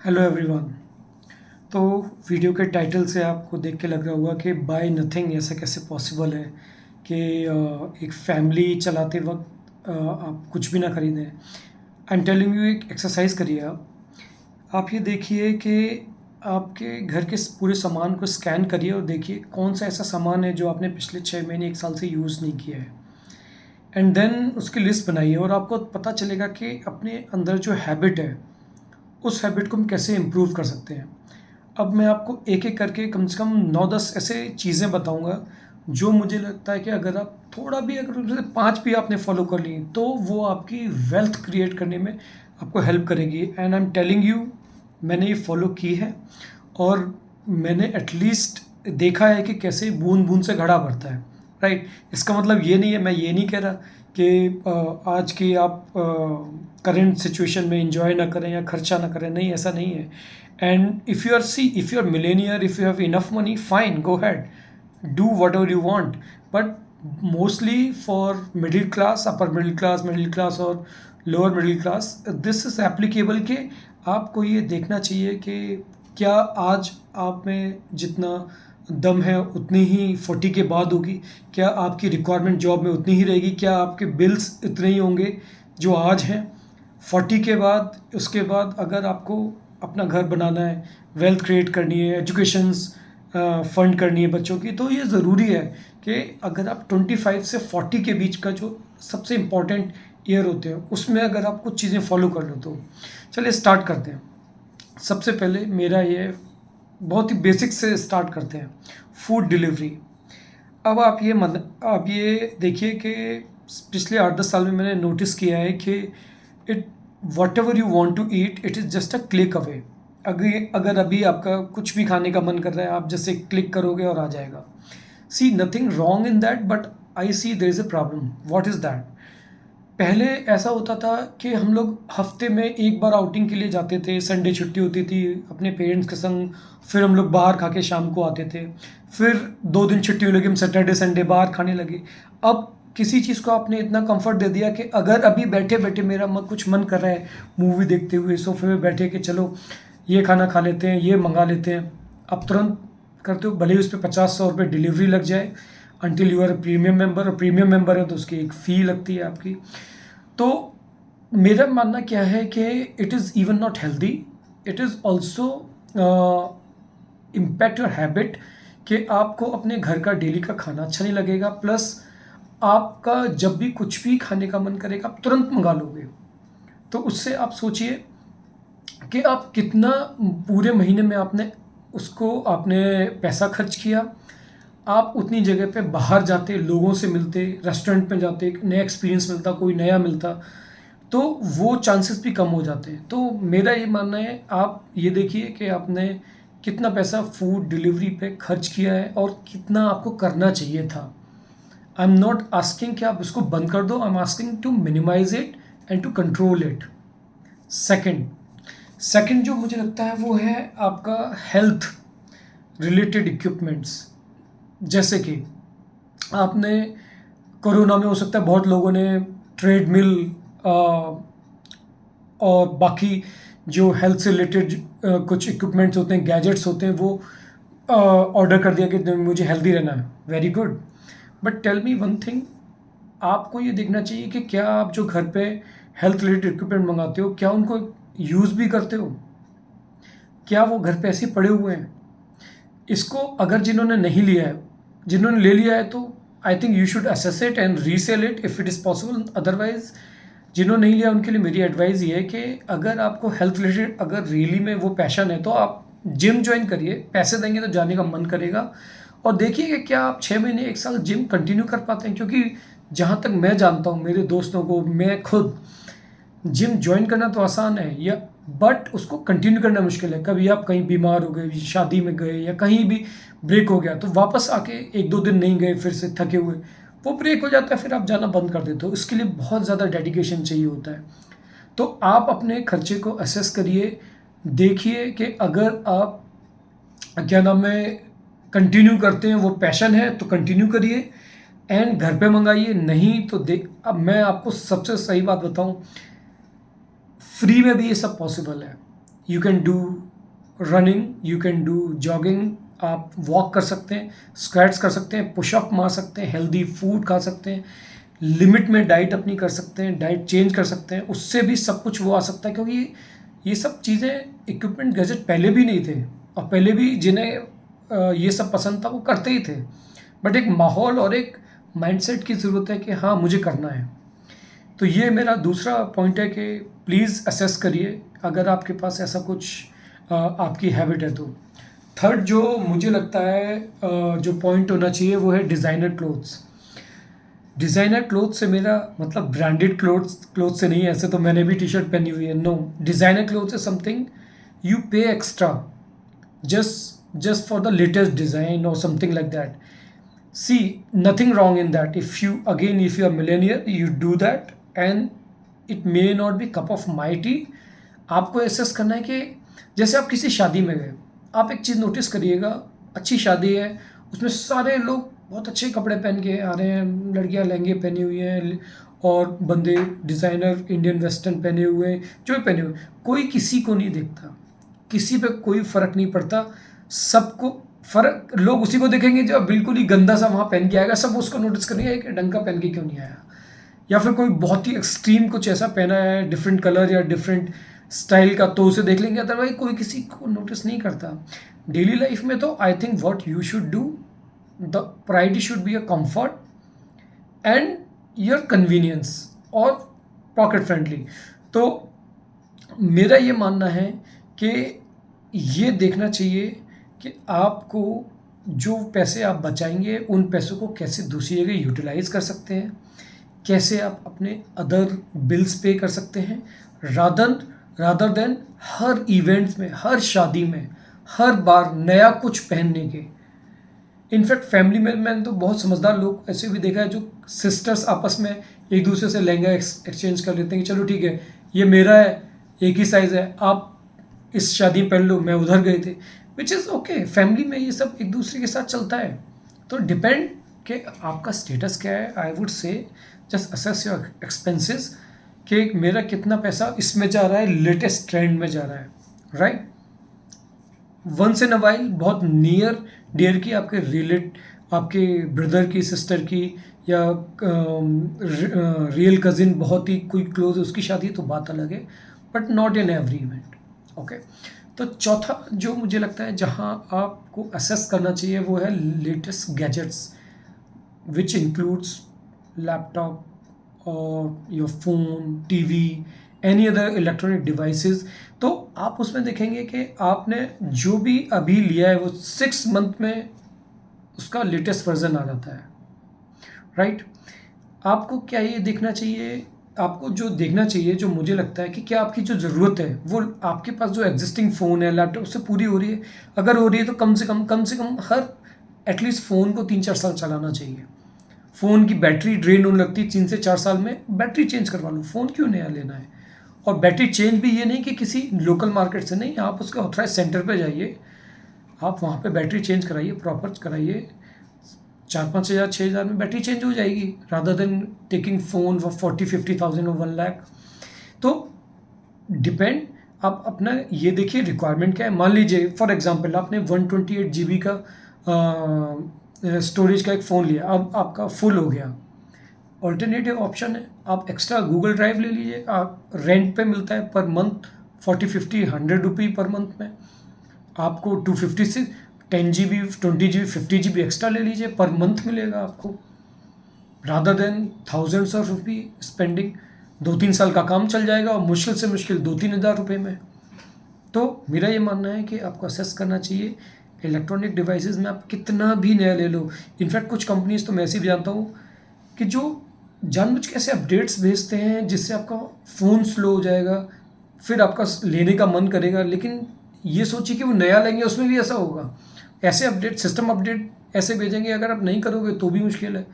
Hello everyone. तो video के title से आपको देख के लग रहा होगा कि बाय नथिंग ऐसा कैसे पॉसिबल है कि एक फैमिली चलाते वक्त आप कुछ भी ना खरीदें। आई एम टेलिंग यू, एक एक्सरसाइज करिए आप ये देखिए कि आपके घर के पूरे सामान को स्कैन करिए और देखिए कौन सा ऐसा सामान है जो आपने पिछले 6 महीने 1 साल से यूज़ नहीं किया है। एंड देन उसकी लिस्ट बनाइए और आपको पता चलेगा कि अपने अंदर जो हैबिट है उस हैबिट को हम कैसे इम्प्रूव कर सकते हैं। अब मैं आपको एक-एक करके कम से कम 9-10 ऐसे चीज़ें बताऊँगा, जो मुझे लगता है कि अगर आप थोड़ा भी, अगर जैसे 5 भी आपने फ़ॉलो कर ली, तो वो आपकी वेल्थ क्रिएट करने में आपको हेल्प करेगी। And I am telling you, मैंने ये फ़ॉलो की है और मैंने एटलीस्ट देखा है कि कैसे बूँद-बूँद से घड़ा भरता है, राइट? इसका मतलब ये नहीं है, मैं ये नहीं कह रहा कि आज की आप करंट सिचुएशन में एन्जॉय ना करें या खर्चा ना करें, नहीं, ऐसा नहीं है। And if you are millionaire, if you have enough money, fine, go ahead, do whatever you want. But mostly for middle class, upper middle class और lower middle class, this is applicable कि आपको ये देखना चाहिए कि क्या आज आप में जितना दम है उतनी ही 40 के बाद होगी, क्या आपकी रिक्वायरमेंट जॉब में उतनी ही रहेगी, क्या आपके बिल्स इतने ही होंगे जो आज हैं 40 के बाद। उसके बाद अगर आपको अपना घर बनाना है, वेल्थ क्रिएट करनी है, एजुकेशंस फंड करनी है बच्चों की, तो ये ज़रूरी है कि अगर आप 25 से 40 के बीच का जो सबसे इम्पॉर्टेंट ईयर होते हैं उसमें अगर आप कुछ चीज़ें फॉलो कर लो तो चलिए स्टार्ट करते हैं। सबसे पहले मेरा ये बहुत ही बेसिक से स्टार्ट करते हैं, फूड डिलीवरी। अब आप ये देखिए कि पिछले 8-10 साल में मैंने नोटिस किया है कि it whatever you want to eat, it is just a click away. अगर अभी आपका कुछ भी खाने का मन कर रहा है, आप जैसे क्लिक करोगे और आ जाएगा। See nothing wrong in that, but I see there is a problem. What is that? पहले ऐसा होता था कि हम लोग हफ्ते में एक बार आउटिंग के लिए जाते थे, संडे छुट्टी होती थी अपने पेरेंट्स के संग, फिर हम लोग बाहर खा के शाम को आते थे, फिर 2 दिन छुट्टी होने लगी, हम सैटरडे संडे बाहर खाने लगे। अब किसी चीज़ को आपने इतना कंफर्ट दे दिया कि अगर अभी बैठे बैठे मेरा कुछ मन कर रहा है मूवी देखते हुए सोफे में बैठे कि चलो ये खाना खा लेते हैं, ये मंगा लेते हैं, आप तुरंत करते हो, भले ही उस पर 50-100 रुपये डिलीवरी लग जाए, until you are premium member. और प्रीमियम मेंबर है तो उसकी एक फ़ी लगती है आपकी। तो मेरा मानना क्या है कि it is even not healthy, it is also impact your habit, कि आपको अपने घर का डेली का खाना अच्छा नहीं लगेगा, प्लस आपका जब भी कुछ भी खाने का मन करेगा आप तुरंत मंगा लोगे। तो उससे आप सोचिए कि आप कितना पूरे महीने में आपने पैसा खर्च किया। आप उतनी जगह पे बाहर जाते, लोगों से मिलते, रेस्टोरेंट में जाते, एक नया एक्सपीरियंस मिलता, कोई नया मिलता, तो वो चांसेस भी कम हो जाते हैं। तो मेरा ये मानना है, आप ये देखिए कि आपने कितना पैसा फूड डिलीवरी पे खर्च किया है और कितना आपको करना चाहिए था। आई एम नॉट आस्किंग कि आप इसको बंद कर दो, I am asking to minimise it and to control it. Second second जो मुझे लगता है वो है आपका हेल्थ रिलेटेड इक्विपमेंट्स। जैसे कि आपने कोरोना में हो सकता है बहुत लोगों ने ट्रेडमिल और बाकी जो हेल्थ से रिलेटेड कुछ इक्विपमेंट्स होते हैं, गैजेट्स होते हैं, वो ऑर्डर कर दिया कि मुझे हेल्दी रहना है। Very good, but tell me one thing, आपको ये देखना चाहिए कि क्या आप जो घर पे हेल्थ रिलेटेड इक्विपमेंट मंगाते हो, क्या उनको यूज़ भी करते हो? क्या वो घर पे ऐसे ही पड़े हुए हैं? इसको अगर जिन्होंने नहीं लिया है, जिन्होंने ले लिया है, तो I think you should assess it and resale it if it is possible. Otherwise जिन्होंने नहीं लिया उनके लिए मेरी एडवाइस ये है कि अगर आपको हेल्थ रिलेटेड अगर रियली में वो पैशन है तो आप जिम ज्वाइन करिए, पैसे देंगे तो जाने का मन करेगा। और देखिए कि क्या आप 6 महीने 1 साल जिम कंटिन्यू कर पाते हैं, क्योंकि जहाँ तक मैं जानता हूँ मेरे दोस्तों को, मैं खुद, जिम ज्वाइन करना तो आसान है, या बट उसको कंटिन्यू करना मुश्किल है। कभी आप कहीं बीमार हो गए, शादी में गए या कहीं भी ब्रेक हो गया, तो वापस आके 1-2 दिन नहीं गए, फिर से थके हुए, वो ब्रेक हो जाता है, फिर आप जाना बंद कर देते हो। इसके लिए बहुत ज़्यादा डेडिकेशन चाहिए होता है। तो आप अपने खर्चे को असेस करिए, देखिए कि अगर आप क्या नाम है कंटिन्यू करते हैं, वो पैशन है तो कंटिन्यू करिए एंड घर पे मंगाइए। नहीं तो देख, अब मैं आपको सबसे सही बात बताऊं, फ्री में भी ये सब पॉसिबल है। You can do running, you can do jogging, आप वॉक कर सकते हैं, स्क्वैट्स कर सकते हैं, पुशअप मार सकते हैं, हेल्दी फूड खा सकते हैं, लिमिट में डाइट अपनी कर सकते हैं, डाइट चेंज कर सकते हैं, उससे भी सब कुछ वो आ सकता है। क्योंकि ये सब चीज़ें, इक्विपमेंट, गैजेट पहले भी नहीं थे, और पहले भी जिन्हें ये सब पसंद था वो करते ही थे, बट एक माहौल और एक माइंडसेट की ज़रूरत है कि हाँ मुझे करना है। तो ये मेरा दूसरा पॉइंट है कि प्लीज़ असेस करिए अगर आपके पास ऐसा कुछ आपकी हैबिट है तो। थर्ड जो मुझे लगता है जो पॉइंट होना चाहिए वो है डिज़ाइनर क्लोथ्स। डिज़ाइनर क्लोथ से मेरा मतलब ब्रांडेड क्लोथ से नहीं है, ऐसे तो मैंने भी टी शर्ट पहनी हुई है, no. Designer cloth is something you pay extra just for the latest design or something like that. See, nothing wrong in that. If you are millionaire, you do that, and it may not be cup of my tea. आपको assess करना है कि जैसे आप किसी शादी में गए, आप एक चीज़ नोटिस करिएगा, अच्छी शादी है, उसमें सारे लोग बहुत अच्छे कपड़े पहन के आ रहे हैं, लड़कियां लहंगे पहनी हुई हैं और बंदे डिज़ाइनर इंडियन वेस्टर्न पहने हुए हैं, जो भी पहने हुए, कोई किसी को नहीं देखता, किसी पे कोई फ़र्क नहीं पड़ता, सबको फ़र्क, लोग उसी को देखेंगे जो बिल्कुल ही गंदा सा वहाँ पहन के आएगा, सब उसको नोटिस करेंगे कि ढंग का पहन के क्यों नहीं आया। या फिर कोई बहुत ही एक्सट्रीम कुछ ऐसा पहना है, डिफरेंट कलर या डिफरेंट स्टाइल का, तो उसे देख लेंगे, अदरवाइज कोई किसी को नोटिस नहीं करता। डेली लाइफ में तो I think what you should do, the priority should be a comfort and your convenience और पॉकेट फ्रेंडली। तो मेरा ये मानना है कि ये देखना चाहिए कि आपको जो पैसे आप बचाएंगे उन पैसों को कैसे दूसरी जगह यूटिलाइज कर सकते हैं, कैसे आप अपने अदर बिल्स पे कर सकते हैं, रादर देन हर इवेंट्स में, हर शादी में, हर बार नया कुछ पहनने के। इनफैक्ट फैमिली में मैंने तो बहुत समझदार लोग ऐसे भी देखा है जो सिस्टर्स आपस में एक दूसरे से लहंगा एक्सचेंज कर लेते हैं कि चलो ठीक है, ये मेरा है, एक ही साइज़ है, आप इस शादी में पहन लो, मैं उधर गए थे, विच इज़ ओके। फैमिली में ये सब एक दूसरे के साथ चलता है। तो डिपेंड कि आपका स्टेटस क्या है। आई वुड से जस्ट असेस योर एक्सपेंसेस कि मेरा कितना पैसा इसमें जा रहा है, लेटेस्ट ट्रेंड में जा रहा है, right. Once in a while, बहुत नियर डियर की, आपके ब्रदर की, सिस्टर की, या रियल कज़िन, बहुत ही कोई क्लोज है, उसकी शादी तो बात अलग है, but not in every event, okay. तो चौथा जो मुझे लगता है जहाँ आपको असेस करना चाहिए वो है latest gadgets, which includes laptop और your phone, TV, any other electronic devices. तो आप उसमें देखेंगे कि आपने जो भी अभी लिया है वो 6 मंथ में उसका लेटेस्ट वर्जन आ जाता है, राइट। आपको क्या ये देखना चाहिए, आपको जो देखना चाहिए, जो मुझे लगता है कि क्या आपकी जो ज़रूरत है वो आपके पास जो एग्जिस्टिंग फ़ोन है, लैपटॉप, उससे पूरी हो रही है। अगर हो रही है तो कम से कम हर एटलीस्ट फ़ोन को 3-4 साल चलाना चाहिए। फ़ोन की बैटरी ड्रेन होने लगती है 3 से 4 साल में, बैटरी चेंज करवा लो, फ़ोन क्यों नया लेना है। और बैटरी चेंज भी ये नहीं कि किसी लोकल मार्केट से, नहीं, आप उसके ऑथराइज सेंटर पे जाइए, आप वहाँ पे बैटरी चेंज कराइए, प्रॉपर कराइए, 4-5 हज़ार 6 हज़ार में बैटरी चेंज हो जाएगी, rather than taking phone for 40-50,000 और 1 लाख। तो डिपेंड, आप अपना ये देखिए रिक्वायरमेंट क्या है। मान लीजिए फॉर एग्जांपल आपने 128 GB का स्टोरेज का एक फ़ोन लिया, अब आपका फुल हो गया, ऑल्टरनेटिव ऑप्शन है, आप एक्स्ट्रा गूगल ड्राइव ले लीजिए, आप रेंट पे मिलता है पर मंथ 40-50-100 रुपये पर मंथ में, आपको 250 से 10 GB 20 GB 50 GB एक्स्ट्रा ले लीजिए, पर मंथ मिलेगा आपको, rather than thousands of rupee spending. 2-3 साल का काम चल जाएगा, और मुश्किल से मुश्किल 2-3 हज़ार रुपये में। तो मेरा ये मानना है कि आपको असेस करना चाहिए इलेक्ट्रॉनिक डिवाइसेस में, आप कितना भी नया ले लो। इनफैक्ट कुछ कंपनीज तो मैं ऐसी भी जानता हूँ कि जो जानबूझ के ऐसे अपडेट्स भेजते हैं जिससे आपका फ़ोन स्लो हो जाएगा, फिर आपका लेने का मन करेगा, लेकिन ये सोचिए कि वो नया लेंगे उसमें भी ऐसा होगा। ऐसे अपडेट, सिस्टम अपडेट ऐसे भेजेंगे, अगर आप नहीं करोगे तो भी मुश्किल है,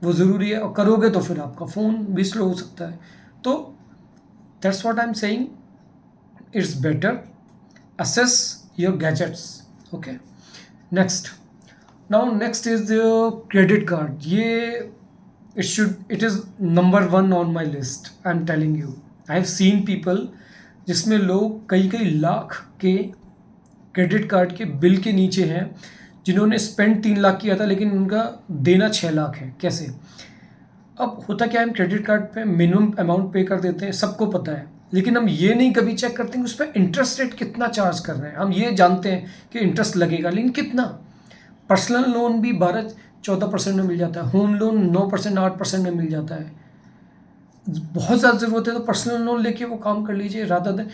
वो ज़रूरी है, और करोगे तो फिर आपका फ़ोन भी स्लो हो सकता है। तो that's what I am saying, it's better assess your gadgets, okay। next next is the credit card। ये it is number 1 on my list, I'm telling you। I have seen people जिसमें लोग कई कई लाख के क्रेडिट कार्ड के bill के नीचे हैं, जिन्होंने स्पेंड 3 लाख किया था लेकिन उनका देना 6 लाख है। कैसे? अब होता क्या है, हम क्रेडिट कार्ड पे मिनिमम अमाउंट पे कर देते हैं, सबको पता है, लेकिन हम ये नहीं कभी चेक करते हैं उस पर इंटरेस्ट रेट कितना चार्ज कर रहे हैं। हम ये जानते हैं कि इंटरेस्ट लगेगा, लेकिन कितना। पर्सनल लोन भी 12-14% में मिल जाता है, होम लोन 9% 8% में मिल जाता है। बहुत ज़्यादा ज़रूरत है तो पर्सनल लोन लेके वो काम कर लीजिए, रादर देन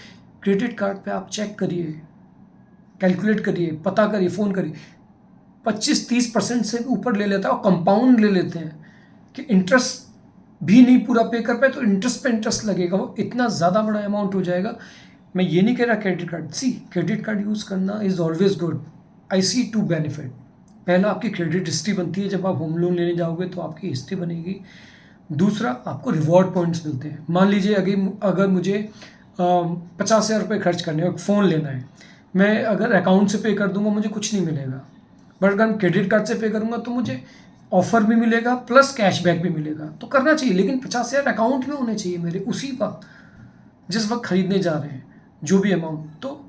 क्रेडिट कार्ड पे आप चेक करिए, कैलकुलेट करिए, पता करिए, फ़ोन करिए। 25-30% से ऊपर ले लेता है और कंपाउंड ले लेते हैं कि इंटरेस्ट भी नहीं पूरा पे कर पाए तो इंटरेस्ट पे इंटरेस्ट लगेगा, वो इतना ज़्यादा बड़ा अमाउंट हो जाएगा। मैं ये नहीं कह रहा credit card, credit card use करना is always good. I see 2 benefit. पहला, आपकी क्रेडिट हिस्ट्री बनती है, जब आप होम लोन लेने जाओगे तो आपकी हिस्ट्री बनेगी। दूसरा, आपको रिवॉर्ड पॉइंट्स मिलते हैं। मान लीजिए अगर मुझे 50,000 रुपये खर्च करने हैं, फ़ोन लेना है, मैं अगर अकाउंट से पे कर दूंगा मुझे कुछ नहीं मिलेगा, बट अगर मैं क्रेडिट कार्ड से पे करूंगा तो मुझे ऑफर भी मिलेगा प्लस कैशबैक भी मिलेगा। तो करना चाहिए, लेकिन 50,000 अकाउंट में होने चाहिए मेरे उसी वक्त, जिस वक्त खरीदने जा रहे हैं जो भी अमाउंट। तो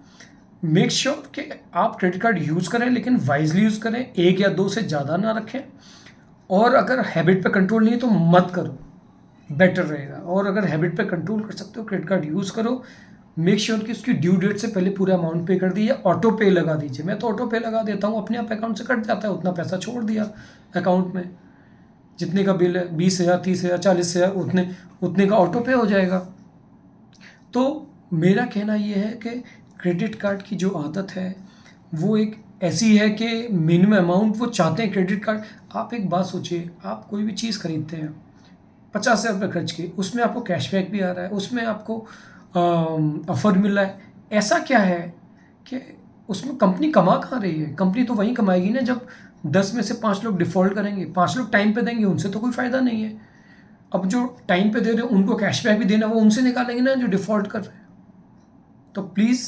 मेक श्योर कि आप क्रेडिट कार्ड यूज़ करें, लेकिन वाइजली यूज़ करें, 1 या 2 से ज़्यादा ना रखें। और अगर हैबिट पे कंट्रोल नहीं है तो मत करो, बेटर रहेगा। और अगर हैबिट पे कंट्रोल कर सकते हो, क्रेडिट कार्ड यूज़ करो। मेक श्योर कि उसकी ड्यू डेट से पहले पूरा अमाउंट पे कर दिया, ऑटो पे लगा दीजिए। मैं तो ऑटो पे लगा देता हूँ, अपने आप अकाउंट से कट जाता है, उतना पैसा छोड़ दिया अकाउंट में, जितने का बिल है 20,000 30,000 40,000 उतने का ऑटो पे हो जाएगा। तो मेरा कहना ये है कि क्रेडिट कार्ड की जो आदत है वो एक ऐसी है कि मिनिमम अमाउंट वो चाहते हैं क्रेडिट कार्ड। आप एक बात सोचिए, आप कोई भी चीज़ खरीदते हैं 50,000 रुपये खर्च के, उसमें आपको कैशबैक भी आ रहा है, उसमें आपको ऑफर मिल रहा है। ऐसा क्या है कि उसमें कंपनी कमा कहाँ रही है? कंपनी तो वहीं कमाएगी ना जब 10 में से 5 लोग डिफ़ॉल्ट करेंगे, 5 लोग टाइम पे देंगे, उनसे तो कोई फ़ायदा नहीं है। अब जो टाइम पे दे रहे हैं उनको कैशबैक भी देना, वो उनसे निकालेंगे ना जो डिफ़ॉल्ट कर रहे हैं। तो please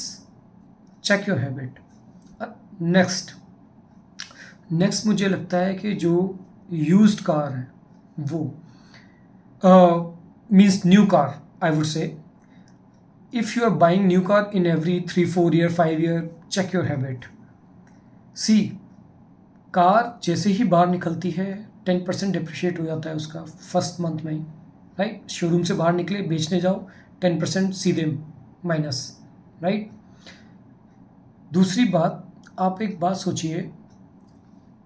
check your habit. Next मुझे लगता है कि जो यूज्ड कार है वो means new car, I would say, if you are buying new car in every 3-4 year 5 year, check your habit. See, car जैसे ही बाहर निकलती है 10% डिप्रिशिएट हो जाता है उसका फर्स्ट मंथ में ही, राइट। शोरूम से बाहर निकले, बेचने जाओ, 10% सीधे माइनस, राइट। दूसरी बात, आप एक बात सोचिए,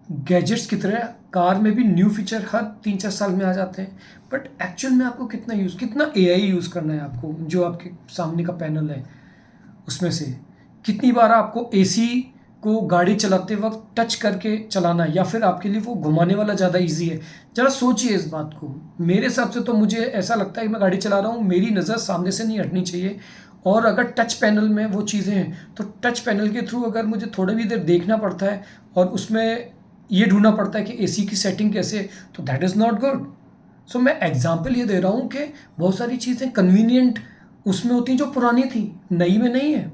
गैजेट्स की तरह कार में भी न्यू फीचर हर 3-4 साल में आ जाते हैं, बट एक्चुअल में आपको कितना एआई यूज़ करना है आपको, जो आपके सामने का पैनल है उसमें से कितनी बार आपको एसी को गाड़ी चलाते वक्त टच करके चलाना है, या फिर आपके लिए वो घुमाने वाला ज़्यादा इजी है। ज़रा सोचिए इस बात को। मेरे हिसाब से तो मुझे ऐसा लगता है कि मैं गाड़ी चला रहा हूँ, मेरी नज़र सामने से नहीं हटनी चाहिए। और अगर टच पैनल में वो चीज़ें हैं तो टच पैनल के थ्रू अगर मुझे थोड़ी भी देर देखना पड़ता है और उसमें ये ढूंढना पड़ता है कि एसी की सेटिंग कैसे है, तो दैट इज़ नॉट गुड। सो मैं एग्जांपल ये दे रहा हूँ कि बहुत सारी चीज़ें कन्वीनियंट उसमें होती हैं जो पुरानी थी, नई में नहीं है।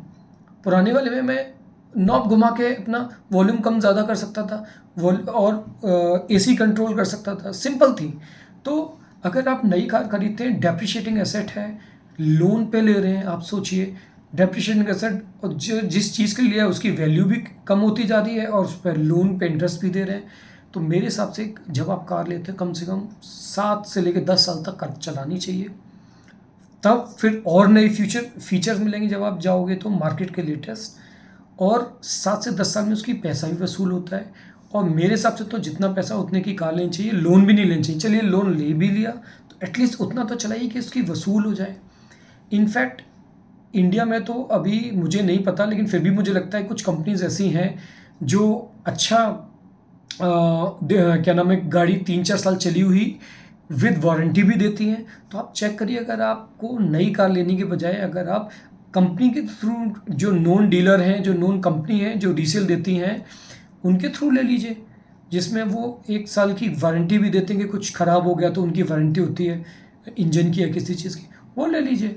पुराने वाले में मैं नॉब घुमा के अपना वॉल्यूम कम ज़्यादा कर सकता था, और एसी कंट्रोल कर सकता था, सिंपल थी। तो अगर आप नई कार खरीदते हैं, डेप्रिशिएटिंग एसेट है, लोन पे ले रहे हैं, आप सोचिए डेप्रिशिएटिंग एसेट, और जो जिस चीज़ के लिए है उसकी वैल्यू भी कम होती जा रही है और उस पर लोन पे इंटरेस्ट भी दे रहे हैं। तो मेरे हिसाब से जब आप कार लेते हैं कम से कम 7 से लेकर 10 साल तक कार चलानी चाहिए, तब फिर और नए फीचर्स मिलेंगे जब आप जाओगे तो मार्केट के लेटेस्ट, और 7 से 10 साल में उसकी पैसा भी वसूल होता है। और मेरे हिसाब से तो जितना पैसा उतने की कार लेनी चाहिए, लोन भी नहीं लेनी चाहिए। चलिए लोन ले भी लिया तो एटलीस्ट उतना तो चलाइए कि उसकी वसूल हो जाए। इनफैक्ट इंडिया में तो अभी मुझे नहीं पता, लेकिन फिर भी मुझे लगता है कुछ कंपनीज ऐसी हैं जो अच्छा क्या नाम है, गाड़ी 3-4 साल चली हुई विद वारंटी भी देती हैं। तो आप चेक करिए, अगर आपको नई कार लेने के बजाय अगर आप कंपनी के थ्रू, जो नॉन डीलर हैं, जो नॉन कंपनी है जो रीसेल देती हैं, उनके थ्रू ले लीजिए, जिसमें वो 1 साल की वारंटी भी देते हैं कि कुछ ख़राब हो गया तो उनकी वारंटी होती है इंजन की या किसी चीज़ की, वो ले लीजिए।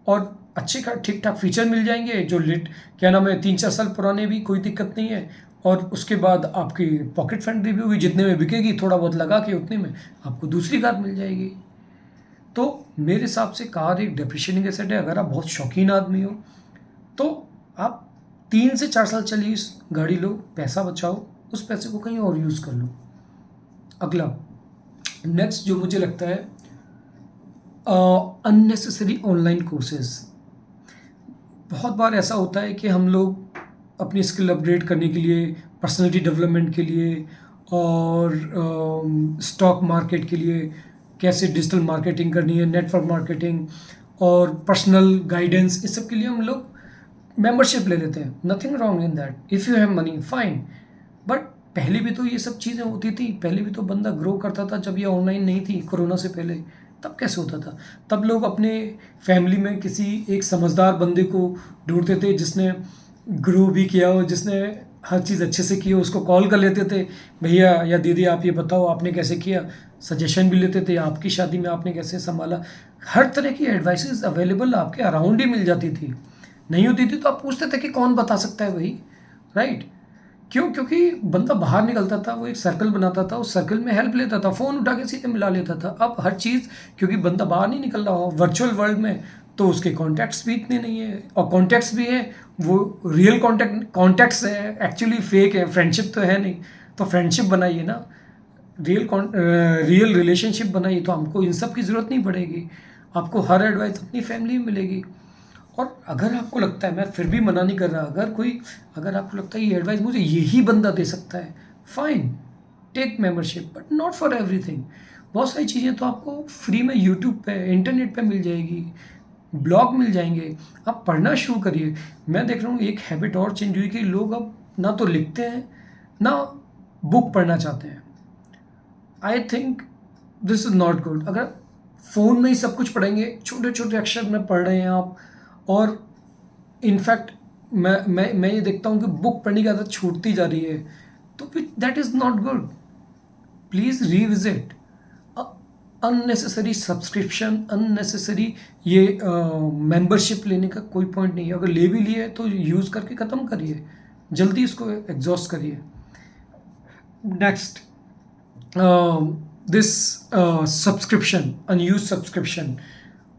और अच्छे ठीक ठाक फीचर मिल जाएंगे, जो क्या नाम है, 3-4 साल पुराने भी, कोई दिक्कत नहीं है। और उसके बाद आपकी पॉकेट फ्रेंडली भी होगी, जितने में बिकेगी थोड़ा बहुत लगा के उतने में आपको दूसरी कार मिल जाएगी। तो मेरे हिसाब से कार एक डेप्रिशिएटिंग एसेट है। अगर आप बहुत शौकीन आदमी हो तो आप 3 से 4 साल चलिए इस गाड़ी लो, पैसा बचाओ, उस पैसे को कहीं और यूज़ कर लो। अगला नेक्स्ट जो मुझे लगता है, अननेसेसरी ऑनलाइन कोर्सेज। बहुत बार ऐसा होता है कि हम लोग अपनी स्किल अपग्रेड करने के लिए, पर्सनालिटी डेवलपमेंट के लिए और स्टॉक मार्केट के लिए, कैसे डिजिटल मार्केटिंग करनी है, नेटवर्क मार्केटिंग और पर्सनल गाइडेंस, इस सब के लिए हम लोग मेंबरशिप ले लेते हैं। Nothing wrong in that, if you have money fine. But पहले भी तो ये सब चीज़ें होती थी, पहले भी तो बंदा ग्रो करता था जब ये ऑनलाइन नहीं थी, कोरोना से पहले। तब कैसे होता था? तब लोग अपने फैमिली में किसी एक समझदार बंदे को ढूंढते थे जिसने ग्रो भी किया हो, जिसने हर चीज़ अच्छे से की हो, उसको कॉल कर लेते थे, भैया या दीदी आप ये बताओ आपने कैसे किया, सजेशन भी लेते थे, आपकी शादी में आपने कैसे संभाला। हर तरह की एडवाइसेस अवेलेबल आपके अराउंड ही मिल जाती थी। नहीं होती थी तो आप पूछते थे कि कौन बता सकता है भाई, राइट? क्यों? क्योंकि बंदा बाहर निकलता था, वो एक सर्कल बनाता था, उस सर्कल में हेल्प लेता था, फ़ोन उठा के सीधे मिला लेता था। अब हर चीज़, क्योंकि बंदा बाहर नहीं निकल रहा हो वर्चुअल वर्ल्ड में, तो उसके कॉन्टैक्ट्स भी इतने नहीं है, और कॉन्टैक्ट्स भी हैं वो रियल कॉन्टैक्ट्स है, एक्चुअली फेक है, फ्रेंडशिप तो है नहीं। तो फ्रेंडशिप बनाइए ना, रियल रिलेशनशिप बनाइए, तो हमको इन सब की ज़रूरत नहीं पड़ेगी। आपको हर एडवाइस अपनी फैमिली में मिलेगी। और अगर आपको लगता है, मैं फिर भी मना नहीं कर रहा, अगर आपको लगता है ये एडवाइस मुझे यही बंदा दे सकता है, fine, take membership, but not for everything. बहुत सारी चीज़ें तो आपको फ्री में यूट्यूब पे, इंटरनेट पे मिल जाएगी, ब्लॉग मिल जाएंगे, आप पढ़ना शुरू करिए। मैं देख रहा हूँ एक हैबिट और चेंज हुई कि लोग अब ना तो लिखते हैं ना बुक पढ़ना चाहते हैं। I think this is not good. अगर फ़ोन में ही सब कुछ पढ़ेंगे, छोटे छोटे अक्षर में पढ़ रहे हैं आप, और इनफैक्ट मैं ये देखता हूँ कि बुक पढ़ने की आदत छूटती जा रही है, तो फिर that is not good. Please revisit. Unnecessary subscription, unnecessary ये मेंबरशिप लेने का कोई पॉइंट नहीं है। अगर ले भी लिए तो यूज़ करके ख़त्म करिए, जल्दी इसको एग्जॉस्ट करिए। Next, this subscription, unused subscription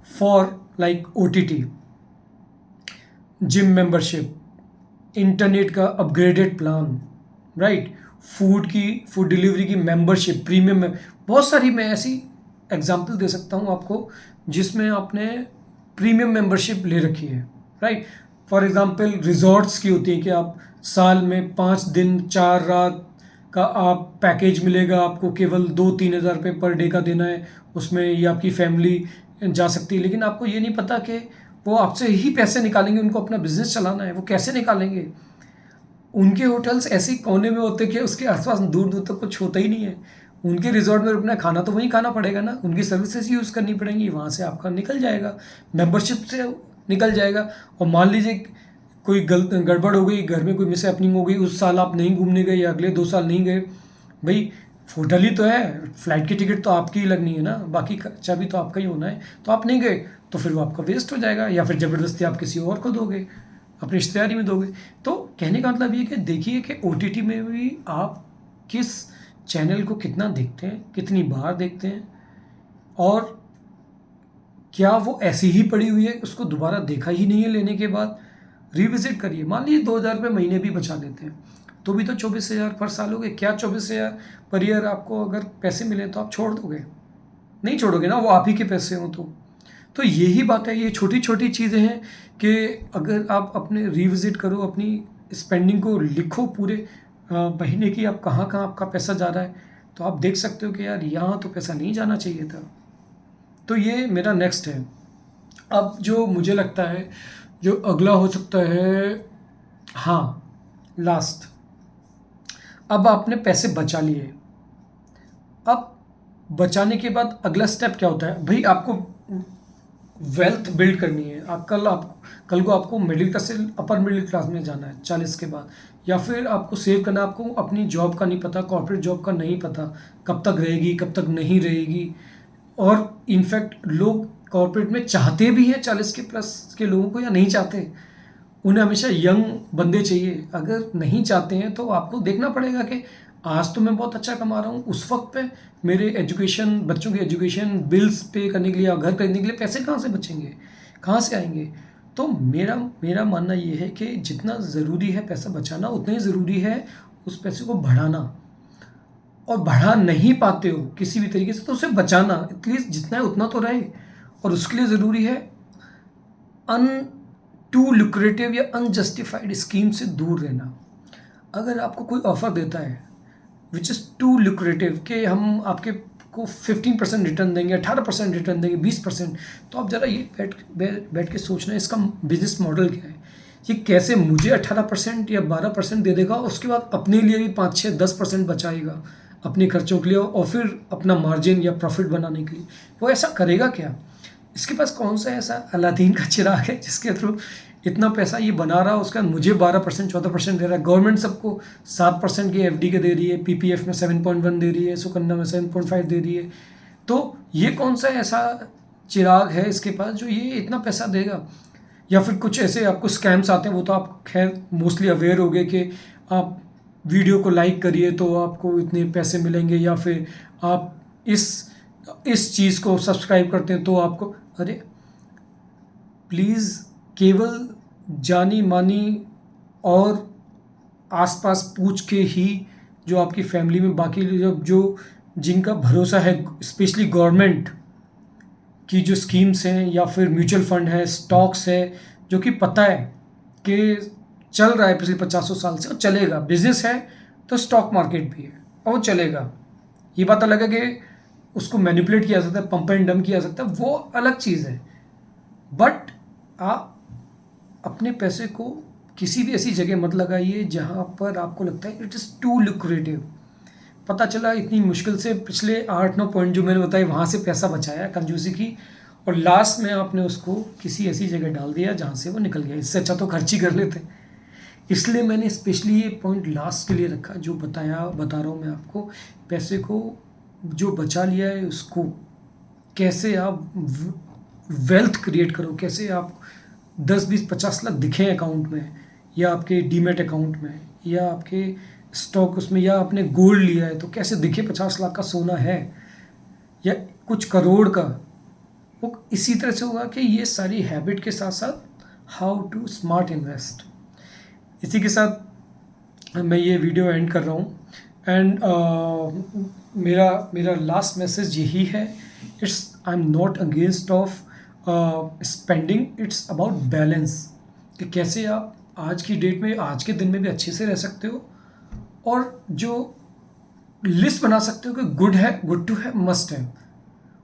for like OTT, gym membership, internet का upgraded plan, right, food delivery की मेंबरशिप, प्रीमियम में, बहुत सारी मैं ऐसी एग्जांपल दे सकता हूँ आपको जिसमें आपने प्रीमियम मेंबरशिप ले रखी है, राइट। फॉर एग्जांपल रिजॉर्ट्स की होती है कि आप साल में 5 दिन 4 रात का आप पैकेज मिलेगा, आपको केवल 2-3 हज़ार रुपये पर डे का देना है, उसमें ये आपकी फैमिली जा सकती है। लेकिन आपको ये नहीं पता कि वो आपसे ही पैसे निकालेंगे, उनको अपना बिजनेस चलाना है, वो कैसे निकालेंगे। उनके होटल्स ऐसे कोने में होते कि उसके आसपास दूर दूर तक कुछ होता ही नहीं है। उनके रिजॉर्ट में रुकना है, खाना तो वहीं खाना पड़ेगा ना, उनकी सर्विसेज यूज़ करनी पड़ेंगी, वहाँ से आपका निकल जाएगा, मेंबरशिप से निकल जाएगा। और मान लीजिए कोई गड़बड़ हो गई, घर में कोई मिस हैपनिंग हो गई, उस साल आप नहीं घूमने गए या अगले 2 साल नहीं गए, भाई होटल ही तो है, फ्लाइट की टिकट तो आपकी ही लगनी है ना, बाकी खर्चा भी तो आपका ही होना है। तो आप नहीं गए तो फिर वो आपका वेस्ट हो जाएगा, या फिर ज़बरदस्ती आप किसी और को दोगे, अपनी रिश्तेदारी में दोगे। तो कहने का मतलब ये कि देखिए कि OTT में भी आप किस चैनल को कितना देखते हैं, कितनी बार देखते हैं, और क्या वो ऐसी ही पड़ी हुई है, उसको दोबारा देखा ही नहीं है लेने के बाद। रिविजिट करिए। मान लीजिए 2,000 रुपये महीने भी बचा लेते हैं तो भी तो 24,000 पर साल हो गए। क्या 24,000 पर ईयर आपको अगर पैसे मिले तो आप छोड़ दोगे? नहीं छोड़ोगे ना, वो आप ही के पैसे हों तो यही बात है। ये छोटी छोटी चीज़ें हैं कि अगर आप अपने रिविजिट करो, अपनी स्पेंडिंग को लिखो, पूरे महीने की आप कहाँ कहाँ आपका पैसा जा रहा है, तो आप देख सकते हो कि यार यहाँ तो पैसा नहीं जाना चाहिए था। तो ये मेरा नेक्स्ट है। अब जो मुझे लगता है जो अगला हो सकता है, हाँ, लास्ट, अब आपने पैसे बचा लिए, अब बचाने के बाद अगला स्टेप क्या होता है? भाई आपको वेल्थ बिल्ड करनी है। कल को आपको मिडिल क्लास से अपर मिडिल क्लास में जाना है 40 के बाद, या फिर आपको सेव करना है। आपको अपनी जॉब का नहीं पता, कॉर्पोरेट जॉब का नहीं पता कब तक रहेगी कब तक नहीं रहेगी, और इनफैक्ट लोग कॉर्पोरेट में चाहते भी हैं 40 के प्लस के लोगों को, या नहीं चाहते, उन्हें हमेशा यंग बंदे चाहिए। अगर नहीं चाहते हैं तो आपको देखना पड़ेगा कि आज तो मैं बहुत अच्छा कमा रहा हूँ, उस वक्त पे मेरे एजुकेशन, बच्चों की एजुकेशन, बिल्स पे करने के लिए या घर खरीदने के लिए पैसे कहाँ से बचेंगे, कहाँ से आएंगे? तो मेरा मेरा मानना ये है कि जितना ज़रूरी है पैसा बचाना, उतना ही ज़रूरी है उस पैसे को बढ़ाना। और बढ़ा नहीं पाते हो किसी भी तरीके से तो उसे बचाना, एटलीस्ट जितना है उतना तो रहे। और उसके लिए ज़रूरी है अन टू लुक्रेटिव या अनजस्टिफाइड स्कीम से दूर रहना। अगर आपको कोई ऑफ़र देता है विच इज़ टू लुक्रेटिव कि हम आपके को 15% रिटर्न देंगे, 18% रिटर्न देंगे, 20%, तो आप ज़रा ये बैठ के सोचना इसका बिजनेस मॉडल क्या है। ये कैसे मुझे 18% या 12% दे देगा, उसके बाद अपने लिए भी 5-6-10% बचाएगा अपने खर्चों के लिए, और फिर अपना मार्जिन या प्रॉफिट बनाने के लिए वो ऐसा करेगा क्या? इसके पास कौन सा ऐसा अलादीन का चिराग है जिसके थ्रू इतना पैसा ये बना रहा है, उसका मुझे 12% 14% दे रहा है। गवर्नमेंट सबको 7% की एफडी के दे रही है, पीपीएफ में 7.1 दे रही है, सुकन्या में 7.5 दे रही है। तो ये कौन सा ऐसा चिराग है इसके पास जो ये इतना पैसा देगा? या फिर कुछ ऐसे आपको स्कैम्स आते हैं, वो तो आप खैर मोस्टली अवेयर हो गए कि आप वीडियो को लाइक करिए तो आपको इतने पैसे मिलेंगे, या फिर आप इस चीज़ को सब्सक्राइब करते हैं तो आपको, अरे प्लीज़ केवल जानी मानी और आसपास पूछ के ही जो आपकी फैमिली में बाकी लोग जो जिनका भरोसा है, स्पेशली गवर्नमेंट की जो स्कीम्स हैं या फिर म्यूचुअल फंड है, स्टॉक्स है, जो कि पता है कि चल रहा है पिछले 50 साल से और चलेगा, बिजनेस है तो स्टॉक मार्केट भी है और वो चलेगा। ये बात अलग है कि उसको मैनिपुलेट किया जा सकता है, पंप एंड डंप किया जा सकता है, वो अलग चीज़ है। बट आप अपने पैसे को किसी भी ऐसी जगह मत लगाइए जहाँ पर आपको लगता है इट इज़ टू लुक्रेटिव। पता चला इतनी मुश्किल से पिछले 8-9 पॉइंट जो मैंने बताए वहाँ से पैसा बचाया कंजूसी की, और लास्ट में आपने उसको किसी ऐसी जगह डाल दिया जहाँ से वो निकल गया। इससे अच्छा तो खर्च ही कर लेते। इसलिए मैंने स्पेशली ये पॉइंट लास्ट के लिए रखा, जो बता रहा हूँ मैं आपको। पैसे को जो बचा लिया है उसको कैसे आप वेल्थ क्रिएट करो, कैसे आप 10-20-50 लाख दिखें अकाउंट में, या आपके डीमेट अकाउंट में, या आपके स्टॉक उसमें, या आपने गोल्ड लिया है तो कैसे दिखे 50 लाख का सोना है या कुछ करोड़ का। वो इसी तरह से होगा कि ये सारी हैबिट के साथ साथ हाउ टू स्मार्ट इन्वेस्ट। इसी के साथ मैं ये वीडियो एंड कर रहा हूँ। एंड मेरा लास्ट मैसेज यही है, it's I am not against of spending, it's about balance, कि कैसे आप आज की डेट में, आज के दिन में भी अच्छे से रह सकते हो, और जो लिस्ट बना सकते हो कि गुड है, गुड टू है, मस्ट है,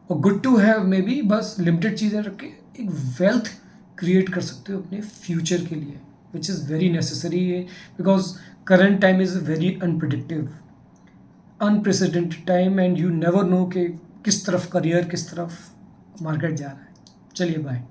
और गुड टू हैव में भी बस लिमिटेड चीज़ें रख के एक वेल्थ क्रिएट कर सकते हो अपने फ्यूचर के लिए, विच इज़ वेरी नेसेसरी है, because current time is very unpredictive, unprecedented time, and you never know कि किस तरफ करियर, किस तरफ मार्केट जा रहा है। चलिए बाय।